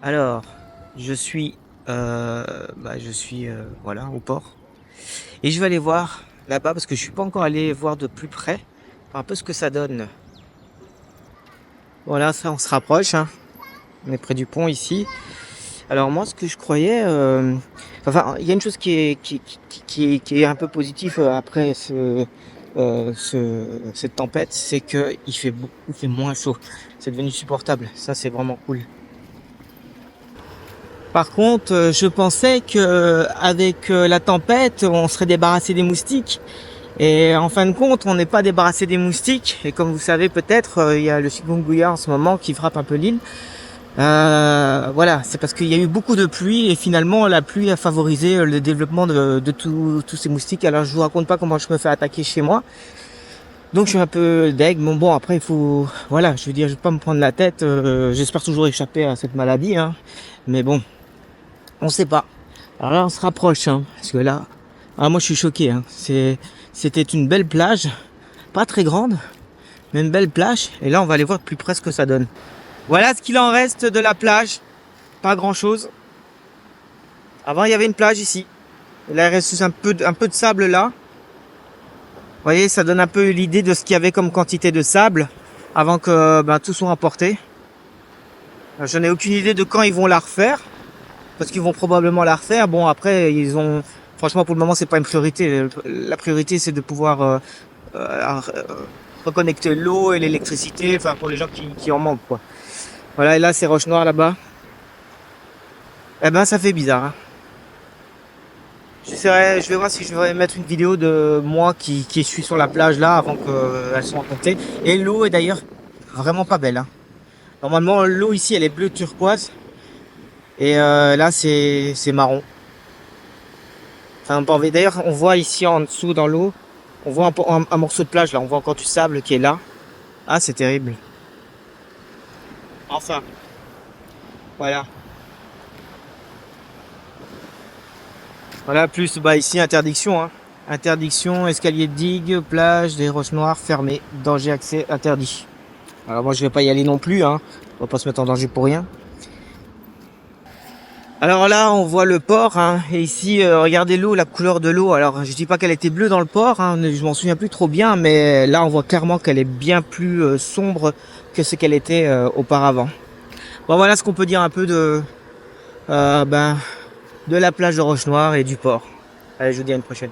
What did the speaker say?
Alors, je suis, voilà, au port et je vais aller voir là-bas parce que je suis pas encore allé voir de plus près un peu ce que ça donne. Voilà, ça, on se rapproche, hein. On est près du pont ici. Alors moi, ce que je croyais, enfin, il y a une chose qui est un peu positive après cette tempête, c'est que il fait moins chaud. C'est devenu supportable. Ça, c'est vraiment cool. Par contre, je pensais que avec la tempête, on serait débarrassé des moustiques. Et en fin de compte, on n'est pas débarrassé des moustiques. Et comme vous savez peut-être, il y a le chikungunya en ce moment qui frappe un peu l'île. Voilà, c'est parce qu'il y a eu beaucoup de pluie et finalement la pluie a favorisé le développement de tous ces moustiques. Alors je vous raconte pas comment je me fais attaquer chez moi. Donc je suis un peu deg. Bon après il faut, voilà, je veux dire, je vais pas me prendre la tête. J'espère toujours échapper à cette maladie, hein. Mais bon. On sait pas. Alors là, on se rapproche, hein, parce que là, moi, je suis choqué, hein. C'était une belle plage, pas très grande, mais une belle plage. Et là, on va aller voir de plus près ce que ça donne. Voilà ce qu'il en reste de la plage. Pas grand chose. Avant, il y avait une plage ici. Et là, il reste juste un peu de sable là. Vous voyez, ça donne un peu l'idée de ce qu'il y avait comme quantité de sable avant que tout soit emporté. Je n'ai aucune idée de quand ils vont la refaire. Parce qu'ils vont probablement la refaire. Bon, après, franchement, pour le moment, c'est pas une priorité. La priorité, c'est de pouvoir euh, reconnecter l'eau et l'électricité, enfin, pour les gens qui en manquent, quoi. Voilà, et là, c'est Roche Noire, là-bas. Eh ben, ça fait bizarre, hein. Je vais voir si je vais mettre une vidéo de moi qui suis sur la plage, là, avant qu'elles soient montées. Et l'eau est d'ailleurs vraiment pas belle, hein. Normalement, l'eau ici, elle est bleue turquoise. Et là, c'est marron. Enfin, bon, d'ailleurs, on voit ici en dessous dans l'eau, on voit un morceau de plage là, on voit encore du sable qui est là. Ah, c'est terrible. Enfin, voilà. Voilà, plus ici interdiction, hein. Interdiction, escalier de digue, plage, des roches noires fermées, danger accès interdit. Alors moi je vais pas y aller non plus, hein. On va pas se mettre en danger pour rien. Alors là, on voit le port, hein, et ici, regardez l'eau, la couleur de l'eau. Alors, je dis pas qu'elle était bleue dans le port, hein, je m'en souviens plus trop bien, mais là, on voit clairement qu'elle est bien plus sombre que ce qu'elle était auparavant. Bon, voilà ce qu'on peut dire un peu euh, ben, de la plage de Roche-Noire et du port. Allez, je vous dis à une prochaine.